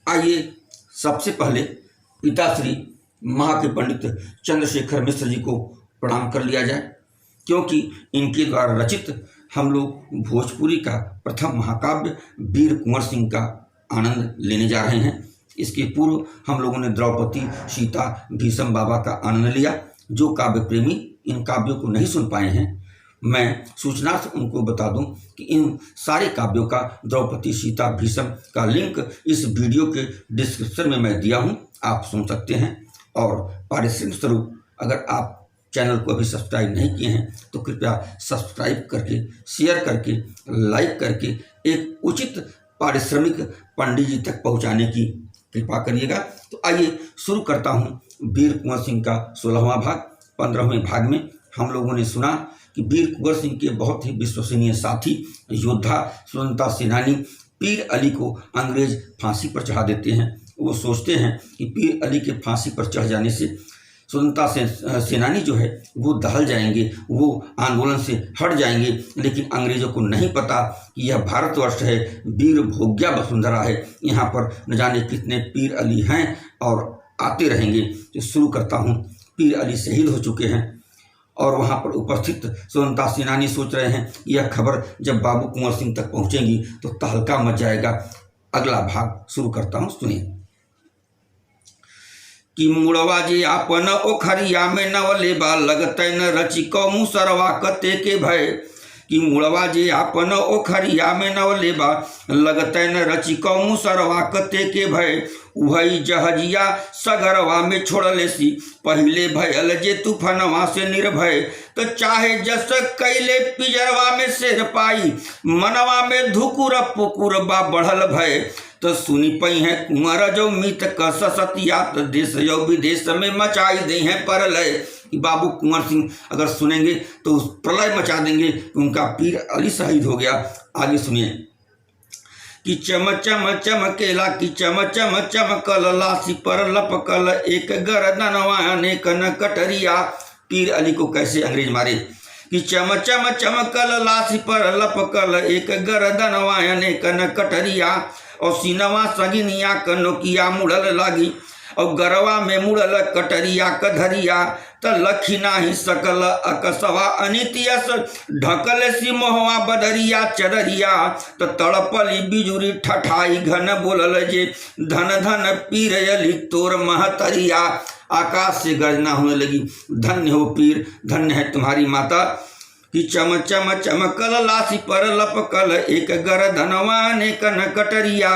आइए सबसे पहले पिताश्री महाकवि पंडित चंद्रशेखर मिश्र जी को प्रणाम कर लिया जाए, क्योंकि इनके द्वारा रचित हम लोग भोजपुरी का प्रथम महाकाव्य वीर कुंवर सिंह का आनंद लेने जा रहे हैं। इसके पूर्व हम लोगों ने द्रौपदी, सीता, भीष्म बाबा का आनंद लिया। जो काव्य प्रेमी इन काव्यों को नहीं सुन पाए हैं, मैं सूचनार्थ उनको बता दूं कि इन सारे काव्यों का द्रौपदी, सीता, भीष्म का लिंक इस वीडियो के डिस्क्रिप्शन में मैं दिया हूं, आप सुन सकते हैं। और पारिश्रमिक स्वरूप अगर आप चैनल को अभी सब्सक्राइब नहीं किए हैं तो कृपया सब्सक्राइब करके, शेयर करके, लाइक करके एक उचित पारिश्रमिक पंडित जी तक पहुंचाने की कृपा करिएगा। तो आइए शुरू करता हूं वीर कुंवर सिंह का 16वां भाग। 15वें भाग में हम लोगों ने सुना कि वीर कुंवर सिंह के बहुत ही विश्वसनीय साथी योद्धा स्वतंत्रता सेनानी पीर अली को अंग्रेज फांसी पर चढ़ा देते हैं। वो सोचते हैं कि पीर अली के फांसी पर चढ़ जाने से स्वतंत्रता सेनानी जो है वो दहल जाएंगे, वो आंदोलन से हट जाएंगे। लेकिन अंग्रेजों को नहीं पता कि यह भारतवर्ष है, वीर भोग्या वसुंधरा है, यहाँ पर न जाने कितने पीर अली हैं और आते रहेंगे। तो शुरू करता हूँ। पीर अली शहीद हो चुके हैं और वहाँ पर उपस्थित स्वतंत्रता सेनानी सोच रहे हैं कि यह खबर जब बाबू कुंवर सिंह तक पहुँचेगी तो तहलका मच जाएगा। अगला भाग शुरू करता हूँ, सुनिए। कि मुड़वा जे आपन ओखरिया में नवले बा लगतै न रचि कौमु सरवा कते के भय। कि मुड़वा जे आपन ओखरिया में नवले बा लगतै न रचि कौमु सरवा कते के भय। उहई जहजिया सगरवा में छोड़ले सी पहिले भयल जे तूफानवा से निर्भय। तो चाहे जस कैले पिजरवा में शेर पाई मनवा में धुकुर पुकुर बा बढ़ल भय। तो सुनी पई है कुंवर जो मित क सतिया तो देश जो विदेश में मचाई दे हैं परलय। बाबू कुंवर सिंह अगर सुनेंगे तो प्रलय मचा देंगे कि उनका पीर अली शहीद हो गया। आगे सुनिए। कि चम चम चमकेला कि चम चम चमकल लासी पर लपकल एक गर्दनवा अनेक न कटरिया। पीर अली को कैसे अंग्रेज मारे। कि चम चम चमकल लासी पर लपकल एक गर्दनवा अनेक न कटरिया। और सीनवा सगिनिया कनोकिया मुड़ल लागी और गरवा में मुड़ल कटरिया कधरिया। त लखी नाही सकल अकसवा अनितियस ढकल सी मोहवा बदरिया चदरिया। तो तड़पली बिजुरी ठठाई घन बोलल जे धन धन पीर अली तोर महतरिया। आकाश से गर्जना होने लगी, धन्य हो पीर, धन्य है तुम्हारी माता। कि चम चम चमकल लासी पर लपकल एक गर्दनवा अनेक न कटरिया।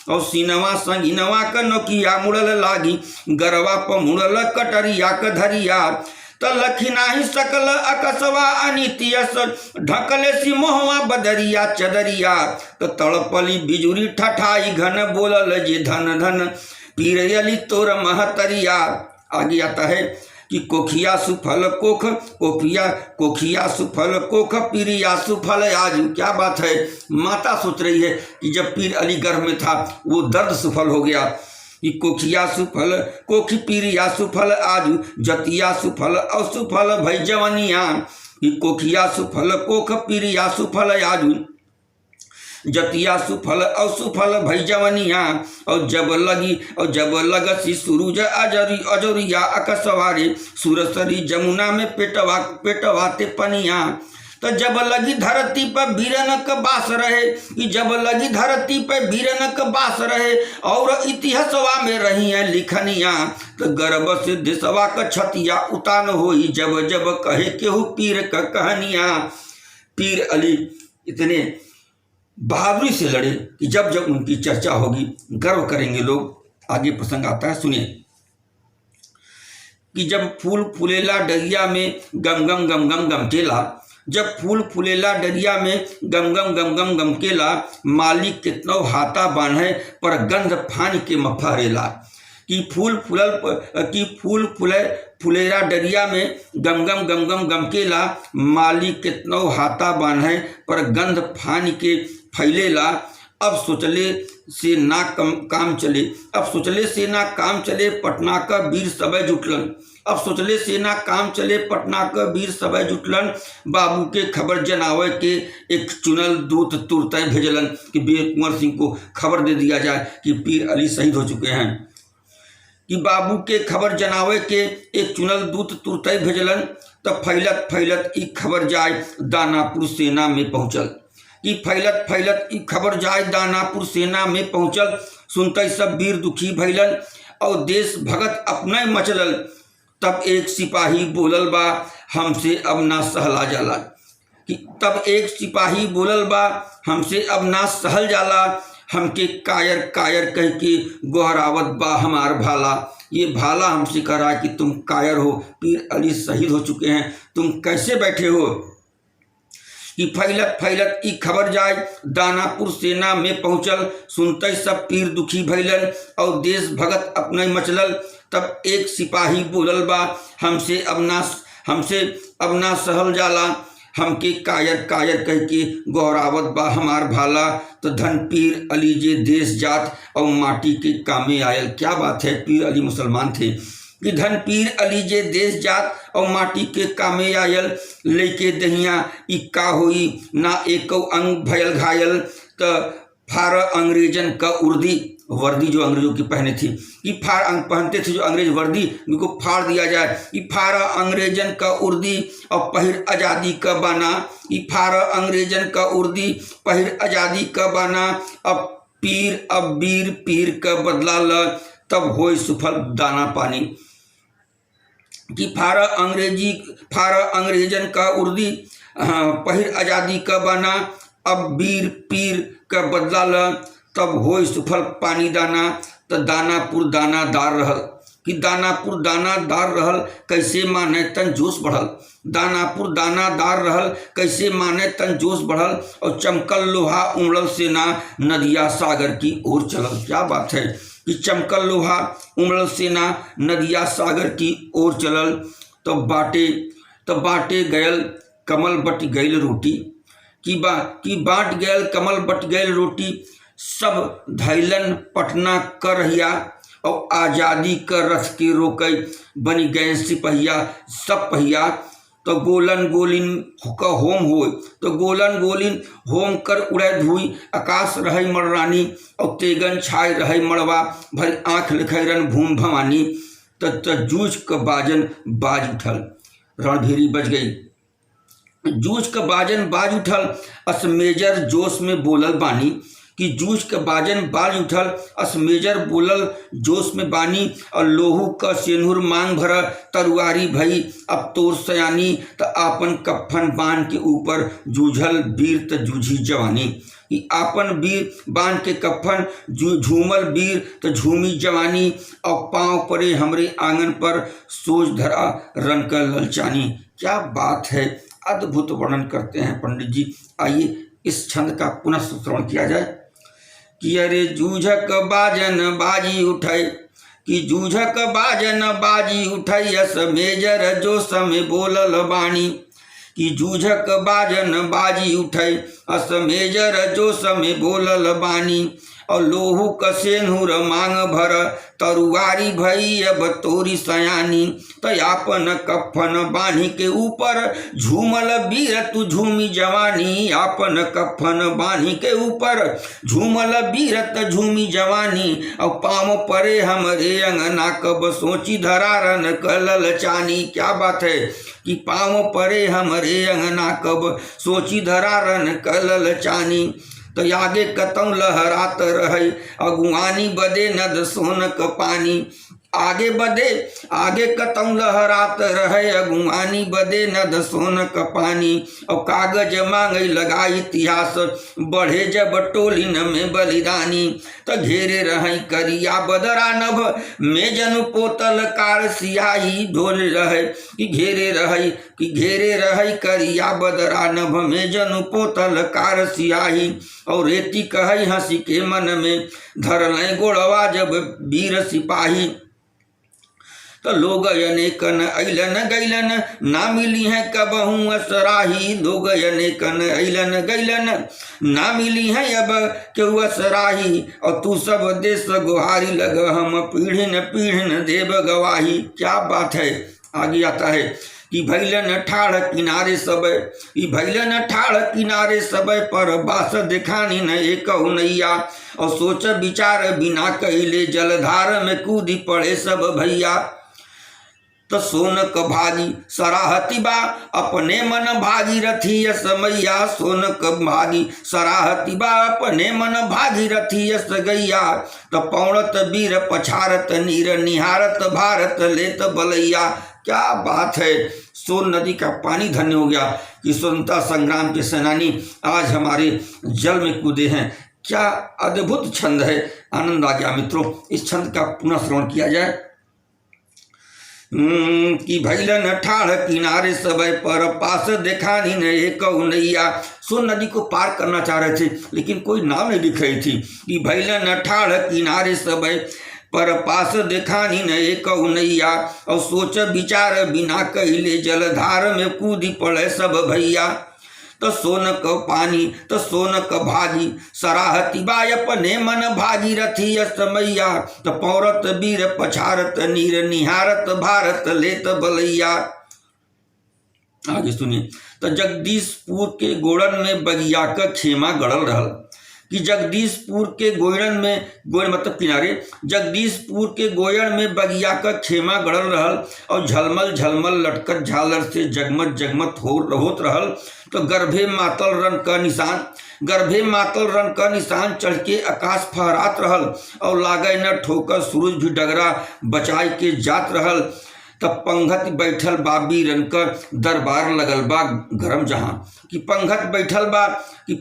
और सीनवा संगिनवा कनोकिया मुड़ल लागी गरवा प मुड़ल कटरिया कधरिया। त लखी नाही सकल अकसवा अनितियस ढकले सी मोहवा बदरिया चदरिया। तो तड़पली बिजुरी ठठाई घन बोलल जे धन धन पीर अली तोर महतरिया। आगे आता है कि कोखिया सुफल कोख कोखिया सुफल कोख पीरिया सुफल आज। क्या बात है, माता सोच रही है कि जब पीर अली गर्भ में था वो दर्द सुफल हो गया। कि कोखिया सुफल कोखी पीरिया सुफल आज जतिया सुफल और सुफल भई जवनिया। कि कोखिया सुफल कोख पीरिया सुफल आज जतिया सुफल और सुफल भई जवनिया। और जब लगसी सूरज अजोरिया अकसवारे सुरसरी जमुना में पेटवाते पनिया। तो जब लगी धरती पर वीरन का बास रहे। कि जब लगी धरती पर वीरन का बास रहे और इतिहासवा में रही है लिखनिया। तो गर्भ से देशवा का छतिया उतान होई जब जब कहे केहू पीर का कहानिया। पीर अली इतने बहादुरी से लड़े कि जब जब उनकी चर्चा होगी गर्व करेंगे लोग। आगे प्रसंग आता है, सुनिए। कि जब फूल फूलेला डरिया में गम गम गम गम गम केला। जब फूल फूलेला डरिया में गम गम गम गम गम केला। मालिक कितनो हाथा बांधे पर गंध फान के मफहरेला। कि फूल फुलेरा डरिया में गम गम गम गम गम केला। मालिक कितनो हाथा बांधे पर गंध फान के फैलेला। अब सोचले से ना काम चले, अब सोचले से ना काम चले, पटना का वीर सबे जुटलन। अब सोचले से ना काम चले, पटना का वीर सबे जुटलन। बाबू के खबर जनावे के एक चुनल दूत तुरंत भेजलन कि वीर कुंवर सिंह को खबर दे दिया जाए कि पीर अली शहीद हो चुके हैं। कि बाबू के खबर जनावे के एक चुनल दूत तुरंत भेजलन। तब फैलत फैलत ई खबर जाए दानापुर सेना में पहुँचल। कि फैलत फैलत ई खबर जाए दानापुर सेना में पहुँचल। सुनते सब वीर दुखी भैलन और देश भगत अपने मचलल। तब एक सिपाही बोलल बा हमसे अब ना सहला जाला। कि तब एक सिपाही बोलल बा हमसे अब ना सहल जाला। हमके कायर कायर कह के गोहरावत बा हमार भाला। ये भाला हमसे करा कि तुम कायर हो, पीर अली शहीद हो चुके हैं, तुम कैसे बैठे हो। कि फैलत फैलत ई खबर जाए दानापुर सेना में पहुँचल। सुनते सब पीर दुखी भैलन और देश भगत अपने मचलल। तब एक सिपाही बोलल बा हमसे अब ना सहल जाला। हमके कायर कायर कह के गौरावत बा हमार भाला। तो धन पीर अली जे देश जात और माटी के कामे आयल। क्या बात है, पीर अली मुसलमान थे। कि धन पीर अली जे देश जात और माटी के कामे आयल। लेके दहिया ई का होई ना एको अंग भयल घायल। तो फार अंग्रेजन का उर्दी वर्दी जो अंग्रेजों की पहने थी, कि फार पहनते थे जो अंग्रेज वर्दी, उनको फाड़ दिया जाए। कि फार अंग्रेजन का उर्दी और पहिर आज़ादी का बाना। कि फार अंग्रेजन का उर्दी पहिर आज़ादी का बाना। अब वीर पीर का बदला ल तब होय सुफल दाना पानी। कि फार अंग्रेजन का उर्दी पहिर आज़ादी का बाना। अब वीर पीर का बदला ल तब होय सुफल पानी दाना। तो दानापुर दानादार रहल। कि दानापुर दानादार रहल कैसे माने तन जोश बढ़ल। दानापुर दानादार रहल कैसे माने तन जोश बढ़ल। और चमकल लोहा उमड़ल सेना नदिया सागर की ओर चलल। क्या बात है कि चमकल लोहा उमड़ल सेना नदिया सागर की ओर चलल। तो बाटे गयल कमल बट गयल रोटी। कि बाट गयल कमल बट गयल रोटी। सब धैलन पटना कर रहिया और आज़ादी कर रथ के रोकई। बनी गए सिपहिया सब पहिया। तो गोलन गोलिन का होम होय। तो गोलन गोलिन होम कर उड़े धुई। आकाश रही मररानी और तेगन छाय रही मड़वा। भर आँख लिखैरन भूम भवानी। तो जूझ का बाजन बाज उठल, रणभेरी बज गई। जूझ का बाजन बाज उठल असमेजर जोश में बोलल बानी। कि जूझ का बाजन बाज उठल असमेजर बोलल जोश में बानी। और लोहू का सेनुर मांग भर तरुआरी भई अब तोर सयानी। तो आपन कफन बांध के ऊपर जूझल वीर त जूझी जवानी। कि आपन वीर बांध के कफन झूमल वीर त झूमी जवानी। और पाँव परे हमरे आंगन पर सोच धरा रन का ललचानी। क्या बात है, अद्भुत वर्णन करते हैं पंडित जी। आइए इस छंद का पुनः श्रवण किया जाए। कि अरे जूझक बाजन बाजी उठाई। कि जूझक बाजन बाजी उठाई असमेजर जो समय बोलल बाणी। कि जूझक बाजन बाजी उठाई असमेजर जो समय बोलल बानी। और लोहू कसेनुर मांग भर तरुआरी भई अब तोरी सयानी। तो आपन कफन बानी के ऊपर झूमल वीर तू झूमी जवानी। आपन कफन बानी के ऊपर झूमल वीर त झूमी जवानी। और पाँव परे हमरे अंगना कब सोची धरारन कलल चानी। क्या बात है कि पाँव परे हमरे अंगना कब सोची धरारन कलल चानी। तो आगे कतौ लहरात रहे अगुवानी बदे नद सोनक पानी। आगे कतौ लहरात रहे अगुवानी बदे नद सोनक पानी। और कागज मांगई लगा इतिहास बढ़े जब टोलिन में बलिदानी। तो घेरे रहे करिया बदरा नभ में जनु पोतल कार सियाही ढोल रहे। कि घेरे रहे करिया बदरा नभ में जनु पोतल कार सियाही। और रेती कहे हंसी के मन में धरल गोड़वा जब वीर सिपाही। तो लोग अनेकन अइलन गैलन ना मिली है कबहू असराही। लोग अनेकन अइलन गैलन ना मिली है अब केहू असराही। और तू सब देश गुहारी लग हम पीढ़िन पीढ़िन देव गवाही। क्या बात है। आगे आता है कि भैलन ठाड़ किनारे सब, ई भैलन ठाड़ किनारे सब पर बास दिखानी न एक नैया। और सोच विचार बिना कहले जलधार में कूदी पड़े सब भैया। तो सोनक भागी सराहती बा अपने मन भागीरथी समैया। सोनक भागी सराहती बा अपने मन भागीरथी यस गैया। तो पौड़त वीर पछारत नीर निहारत भारत लेत बलैया। क्या बात है। सोन नदी का पानी धन्य हो गया कि स्वतंत्रता संग्राम के सेनानी आज हमारे जल में कूदे हैं। क्या अद्भुत छंद है। आनंद आ गया मित्रों। इस छंद का पुनः श्रवण किया जाए कि भैलन ठाड़ किनारे सब पर पास देखानी न एक नैया। सोन नदी को पार करना चाह रहे थे लेकिन कोई नाव नहीं दिख रही थी। कि भैलन ठाड़ किनारे सब पर पास देखानी न एक नैया। और सोच विचार बिना कहले जलधार में कूदी पड़े सब भैया। तो सोनक पानी तो सोनक भागी सराहती बा अपने मन भागीरथी समैया। तो पौरत वीर पछारत नीर निहारत भारत लेत बलैया। आगे सुनिए। तो जगदीशपुर के गोड़न में बगिया का खेमा गड़ल रहल। कि जगदीशपुर के गोयन में, गोयन मतलब किनारे, जगदीशपुर के गोयन में बगिया का खेमा गड़ल रहल। और झलमल झलमल लटकत झालर से जगमत जगमत होत रहल। तो गर्भे मातल रन का निशान, गर्भे मातल रन का निशान चढ़ के आकाश फहरात रहल। और लागे न ठोकर सूरज भी डगरा बचाई के जात रहल। तब पंगत बैठल बा बीरन का दरबार लगल बा गरम जहां। कि पंगत बैठल बा कि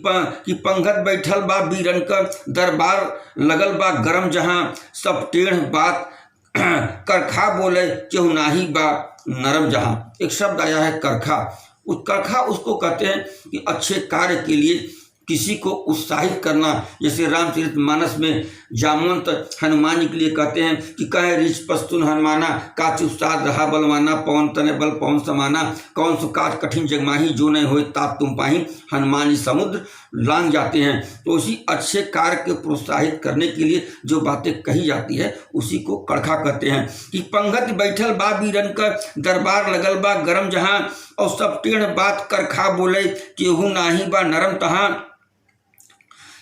पंगत बैठल बा बीरन का दरबार लगल बा गरम जहां। सब टेढ़ बात करखा बोले केहू नाही बा नरम जहां। एक शब्द आया है करखा। उस करखा उसको कहते हैं कि अच्छे कार्य के लिए किसी को उत्साहित करना। जैसे रामचरितमानस में जामवंत हनुमान जी के लिए कहते हैं कि कहे रिच पस्तुन हनुमाना काच उस्ताद रहा बलवाना। पवन तने बल पवन समाना कौन सो काज कठिन जगमाही जो नहीं होए ताप तुम पाही। हनुमान जी समुद्र लांग जाते हैं। तो उसी अच्छे कार्य को प्रोत्साहित करने के लिए जो बातें कही जाती है उसी को करखा कहते हैं। कि पंगत बैठल बा बीरन का दरबार लगल बा गरम जहां। और सब टेढ़ बात करखा बोले केहू नाही बा नरम तहां।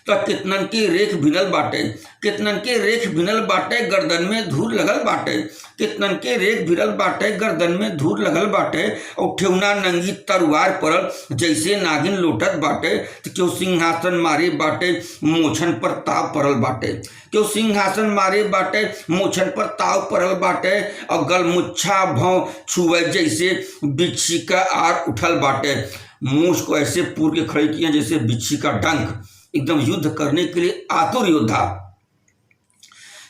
तो कितनन के रेख भिनल बाटे, कितनन के रेख भिनल बाटे गर्दन में धूल लगल बाटे। कितनन के रेख भिनल बाटे गर्दन में धूल लगल बाटे। और ठेवना नंगी तलवार परल जैसे नागिन लोटत बाटे। तो क्यों सिंहासन मारे बाटे मोछन पर ताव परल बाटे। क्यों सिंहासन मारे बाटे मोछन पर ताव परल बाटे। और गलमुच्छा भौं छुए जैसे बिच्छी का आर उठल बाटे। मूछ को ऐसे पूर के खड़े किए जैसे बिच्छी का डंक, एकदम युद्ध करने के लिए आतुर योद्धा।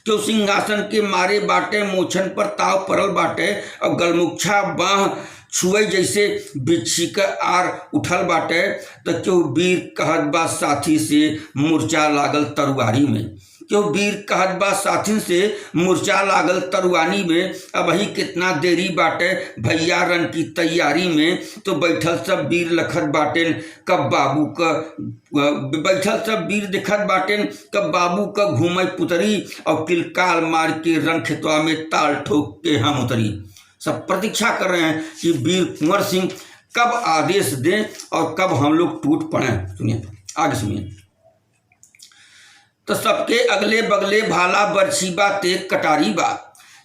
क्यों सिंहासन के मारे बाटे मोछन पर ताव परल बाटे। और गलमुच्छा बाह छुए जैसे बिच्छी का आर उठल बाटे। तो क्यों वीर कहत बा साथी से मूर्छा लागल तरुआरी में। क्यों वीर कहत बा साथिन से मूर्छा लागल तरुआनी में। अब ही कितना देरी बाटे भैया रन की तैयारी में। तो बैठल सब वीर लखत बाटेन कब बाबू का, बैठल सब वीर दिखत बाटेन कब बाबू का घूमे पुतरी। और किलकाल मार के रन खेतवा में ताल ठोक के हम उतरी। सब प्रतीक्षा कर रहे हैं कि वीर कुंवर सिंह कब आदेश दें और कब हम लोग टूट पड़े। सुनिए आगे सुनिए। तो सबके अगले बगले भाला बरछी बा तेज कटारी बा।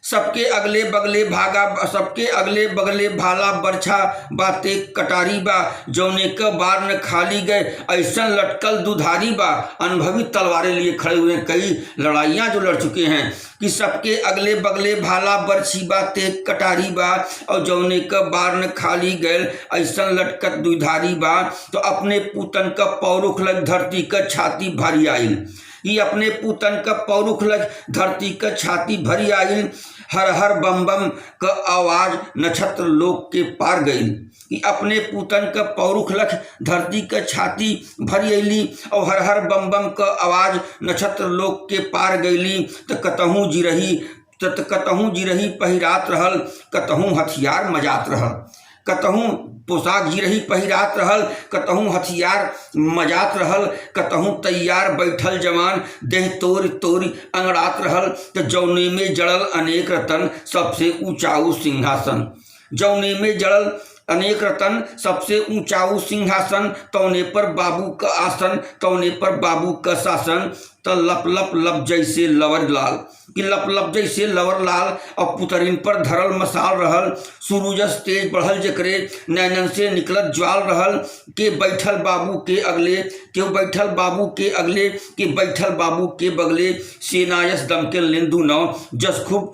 सबके अगले बगले भागा, सबके अगले बगले भाला बरछा बा तेज कटारी बा। जौने का बार न खाली गए ऐसा लटकल दुधारी बा। अनुभवी तलवारें लिए खड़े हुए हैं, कई लड़ाइयाँ जो लड़ चुके हैं। कि सबके अगले बगले भाला बरछी बा तेज कटारी बा। और जौने का बार न खाली गए ऐसा लटकत दुधारी बा। तो अपने पूतन का पौरुख लग धरती का छाती भरी आइल। ये अपने पूतन का पौरुख लग धरती का छाती भरी आइल। हर हर बम बम का आवाज नक्षत्र लोक के पार गई। कि अपने पूतन का पौरुख लख धरती का छाती भरी अली। और हर हर बम बम का आवाज नक्षत्र लोक के पार गईली। तो कतहूँ जिरही तत कतहूँ जिरही पहिरात रहल, कतहूँ हथियार मजात रहल। कतहूँ पोशाक जिरही पहिरात रहल, कतहूँ हथियार मजात रहल, कतहूँ तैयार बैठल जवान देह तोड़ तोड़ अंगड़ात रहल। तो जौने में जड़ल अनेक रतन सबसे ऊंचाऊ सिंहासन, जौने में जड़ल अनेक रतन सबसे ऊंचाऊ सिंहासन, तौने पर बाबू का आसन, तौने पर बाबू का शासन। तो लप लप लप जैसे लवर लाल, कि लप लप जैसे लवर लाल, और पुतरिन पर धरल मसाल रहल। सूरजस तेज बढ़ल जकरे नैनन से निकलत ज्वाल रहल। के बैठल बाबू के अगले, क्यों बैठल बाबू के अगले, के बैठल बाबू के बगले। सेनायस दमकन लेंदु नौ जस खूब,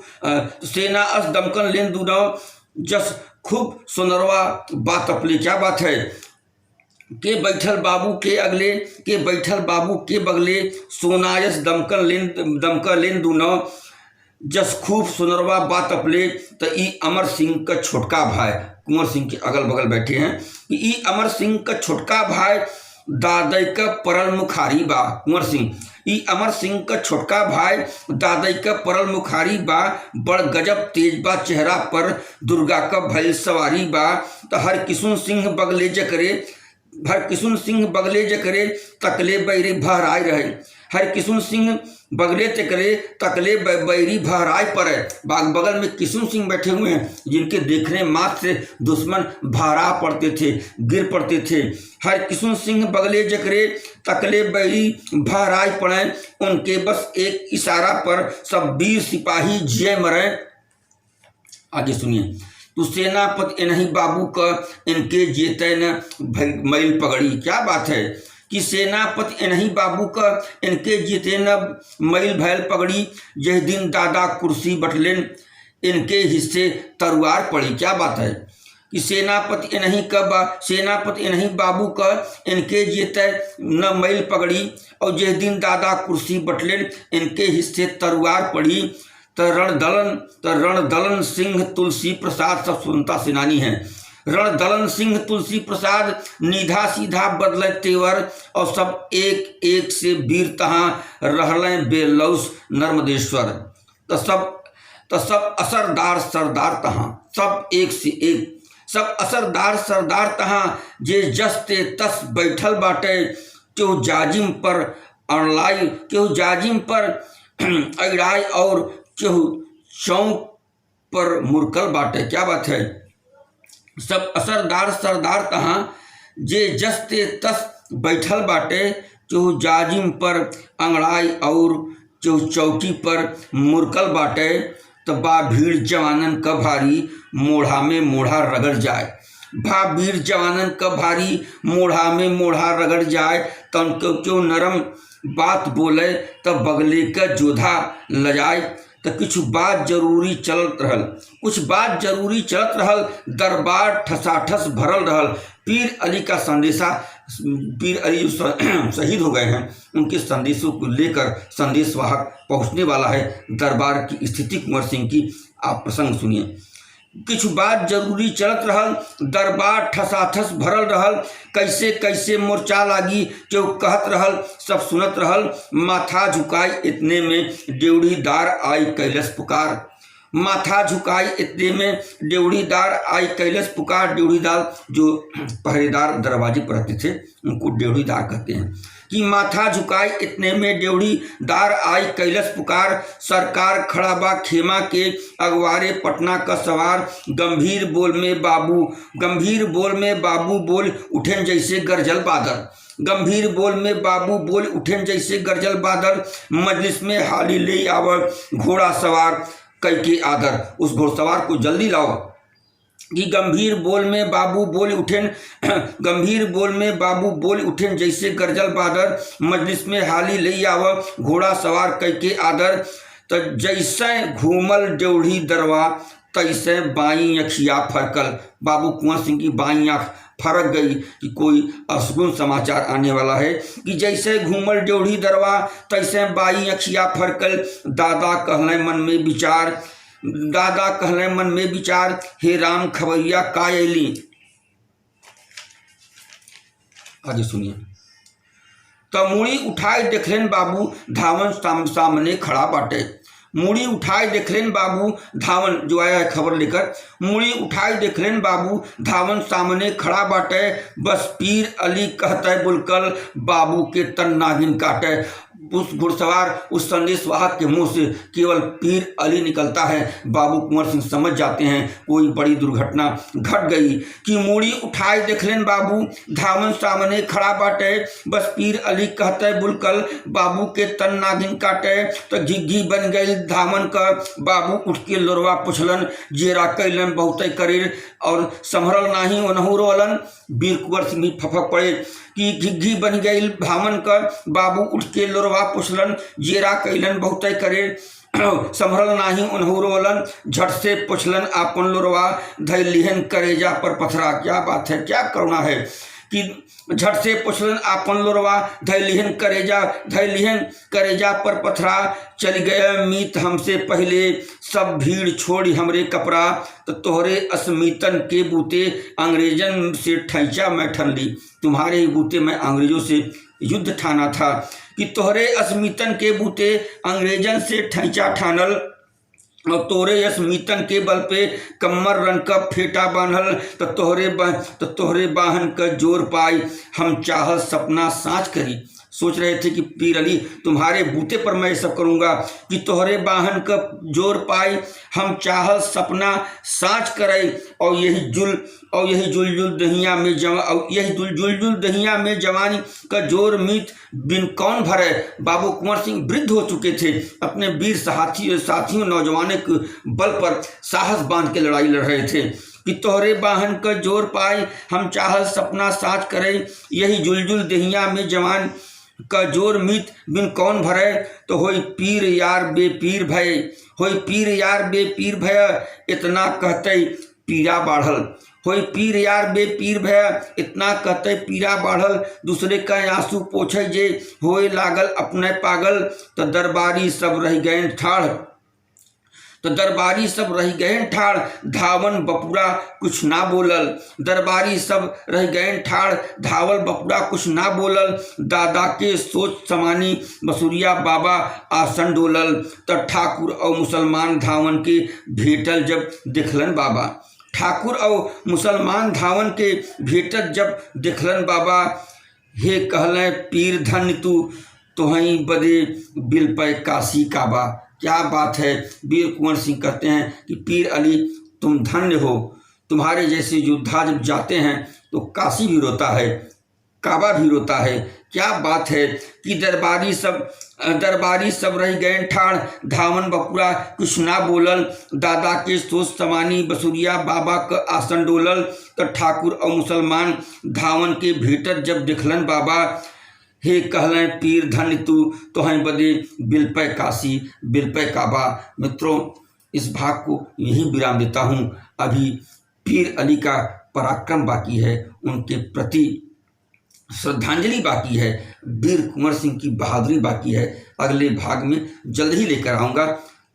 सेनायस दमकन लेंदु नौ जस खूब सोनरवा बात अपले। क्या बात है? के बैठल बाबू के अगले, के बैठल बाबू के बगले। सोनायस दमकन लेंदु नौ जस खूब सोनरवा बात अपले। तो ई अमर सिंह का छोटका भाई, कुंवर सिंह के अगल बगल बैठे हैं, कि ई अमर सिंह का छोटका भाई दादई का परल मुखारी बा। कुंवर सिंह, ई अमर सिंह का छोटका भाई दादई का परल मुखारी बा। बड़ गजब तेज बा चेहरा पर, दुर्गा का भैल सवारी बा। तो हर किशुन सिंह बगले जकरे, हर किशुन सिंह बगले जकरे तकले बैरी भहराए रहे। हर किशुन सिंह बगले तकरे तकले बैरी भहराए पड़े। बाग बगल में किशुन सिंह बैठे हुए हैं, जिनके देखने मात्र से दुश्मन भहरा पड़ते थे, गिर पड़ते थे। हर किशुन सिंह बगले जकरे तकले बैरी भहराए पड़े, उनके बस एक इशारा पर सब वीर सिपाही जय मरे। आगे सुनिए। तो सेनापति इन्हीं बाबू का इनके जेते न मैल पगड़ी। क्या बात है? कि सेनापति इन्हीं बाबू का इनके जीते न मैल भैल पगड़ी। यह दिन दादा कुर्सी बटलेन इनके हिस्से तरुआर पड़ी। क्या बात है? कि सेनापति इन्हीं बाबू का इनके जीते न मैल पगड़ी, और यह दिन दादा कुर्सी बटलेन इनके हिस्से तरुआर पड़ी। तो रणदलन सिंह तुलसी प्रसाद सब स्वतंत्रता सेनानी हैं। रणदलन सिंह तुलसी प्रसाद निधा सीधा बदले तेवर, और सब एक एक से वीर तहाँ रहलें बेलौस नर्मदेश्वर। तो सब असरदार सरदार तहाँ, सब एक से एक, सब असरदार सरदार तहाँ जे जस्ते तस बैठल बाटे। क्यों जाजिम पर अड़लाई, क्यों जाजिम पर अड़ाई, और क्यों चौक पर मुरकल बाटे। क्या बात है? सब असरदार सरदार तहाँ जे जस्ते तस बैठल बाटे। क्यों जाजिम पर अंगड़ाई, और क्यों चौकी पर मुरकल बाटे। तो बा भीड़ जवानन का भारी मोढ़ा में मोढ़ा रगड़ जाए। भा भीड़ जवानन का भारी मोढ़ा में मोढ़ा रगड़ जाए। तन क्यों नरम बात बोले, तब बगले का जोधा लजाए। तो कुछ बात जरूरी चलत रहल, कुछ बात जरूरी चलत रहल। दरबार ठसाठस भरल रहल। पीर अली का संदेशा, पीर अली शहीद हो गए हैं, उनके संदेशों को लेकर संदेशवाहक पहुंचने वाला है। दरबार की स्थिति कुंवर सिंह की आप प्रसंग सुनिए। कुछ बात जरूरी चलत रहल, दरबार ठसाठस भरल रहल। कैसे कैसे मोर्चा लागी क्यों कहत रहल, सब सुनत रहल। माथा झुकाई इतने में ड्योढ़ीदार आई कैलस पुकार। माथा झुकाई इतने में ड्योढ़ीदार आई कैलस पुकार। ड्योढ़ीदार जो पहरेदार दरवाजे पर रहते थे, उनको ड्योढ़ीदार कहते हैं। कि माथा झुकाई इतने में ड्योढ़ीदार आई कैलस पुकार। सरकार खड़ा बा खेमा के अगवारे पटना का सवार। गंभीर बोल में बाबू बोल उठेन जैसे गरजल बादल। गंभीर बोल में बाबू बोल उठेन जैसे गरजल बादल। मजलिस में हाली ले आवर घोड़ा सवार कई के आदर। उस घोड़सवार को जल्दी लाओ। कि गंभीर बोल में बाबू बोल उठेन जैसे गरजल बादर। मजलिस में हाली ले आव घोड़ा सवार कई के आदर। तो जैसे घूमल ड्योढ़ी दरवा, तैसे बाई अखिया फरकल। बाबू कुंवर सिंह की बाई आँख फरक गई कि कोई अशुभ समाचार आने वाला है। कि जैसे घूमल ड्योढ़ी दरवा, तैसे बाई अखिया फरकल। दादा कहले मन में विचार, हे राम खबरिया का अली। आगे सुनिए। तो मुड़ी उठाए देखलेन बाबू धावन सामने खड़ा बाटे। मूड़ी उठाए देख लेन बाबू धावन, जो आया है खबर लेकर, मूड़ी उठाए देख लेन बाबू धावन सामने खड़ा बाटे, बस पीर अली कहते बुलकल बाबू के तन नागिन काटे। उस घुड़सवार उस संदेशवाहक के मुंह से केवल पीर अली निकलता है। बाबू कुंवर सिंह समझ जाते हैं कोई बड़ी दुर्घटना घट गई कि मूड़ी उठाए देख लेन बाबू धावन सामने खड़ा बाटे, बस पीर अली कहते बुलकल बाबू के तन नागिन काटे। तो घिघी बन गई धावन का बाबू उठ के लोरवा पुछलन, जेरा कैलन बहुते करीर और संभरल नाही ओनहु रोलन। वीर कुंवर सिंह भी फफक पड़े कि घिघी बन गई धावन का बाबू उठ के लोरवा पुछलन, जेरा कैलन बहुते करीर संभरल नाही उन्हु रोलन। झट से पुछलन आपन लोरवा धै लिहन करेजा पर पथरा। क्या बात है, क्या करुणा है कि झट से पुछलन आपन लोरवा धै लिहन करेजा पर पथरा। चल गए मीत हमसे पहले सब भीड़ छोड़ी हमरे कपड़ा, तो तोहरे अस्मितन के बूते अंग्रेजन से ठैचा मैं ठन ली। तुम्हारे ही बूते मैं अंग्रेजों से युद्ध ठाना था कि तोहरे अस्मितन के बूते अंग्रेजन से ठैचा ठानल, और तोहरे अस्मितन के बल पे कमर रन का फेटा बांधल। तो तोहरे बाहन का जोर पाई हम चाहत सपना साँच करी। सोच रहे थे कि पीर अली तुम्हारे बूते पर मैं सब करूँगा कि तोहरे बाहन का जोर पाई हम चाहत सपना साँच करे। और यही जुल दहिया में जवानी का जोर मीत बिन कौन भरे। बाबू कुंवर सिंह वृद्ध हो चुके थे, अपने वीर साथियों नौजवानों के बल पर साहस बांध के लड़ाई लड़ रहे थे कि तोहरे बाहन का जोर पाए हम चाहत सपना साँच करे। यही जुल दहिया में जवान का जोर मीत बिन कौन भरे। तो होई पीर यार बेपीर भय इतना कहते पीरा बाढ़ल। होई पीर यार बेपीर भय इतना कहते पीरा बाढ़ल। दूसरे का आंसू पोछे जे होए लागल अपने पागल। तो दरबारी सब रह गए ठाड़ धावन बपुरा कुछ ना बोलल। धावल बपुरा कुछ ना बोलल। दादा के सोच समानी बसुरिया बाबा आसन डोलल। तो ठाकुर और मुसलमान धावन के भेटल जब देखलन बाबा। हे कहलें पीर धन्य तू तोहई बदे बिल पे काशी काबा। क्या बात है, वीर कुंवर सिंह कहते हैं कि पीर अली तुम धन्य हो, तुम्हारे जैसे योद्धा जब जाते हैं तो काशी भी रोता है, काबा भी रोता है। क्या बात है कि दरबारी सब रह गए ठाड़ धावन बपुरा कुछ ना बोलल। दादा के सोच समानी बसुरिया बाबा का आसन डोलल। तो ठाकुर और मुसलमान धावन के भेटत जब दिखलन बाबा। हे कहलें पीर धन्य तू तोहं बदे bill pay Kashi bill pay काबा। मित्रों, इस भाग को यहीं विराम देता हूँ। अभी पीर अली का पराक्रम बाकी है, उनके प्रति श्रद्धांजलि बाकी है, वीर कुंवर सिंह की बहादुरी बाकी है। अगले भाग में जल्द ही लेकर आऊँगा।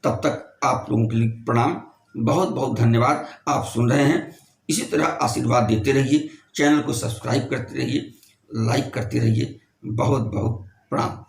तब तक आप लोगों के लिए प्रणाम, बहुत बहुत धन्यवाद। आप सुन रहे हैं, इसी तरह आशीर्वाद देते रहिए, चैनल को सब्सक्राइब करते रहिए, लाइक करते रहिए। बहुत बहुत प्रणाम।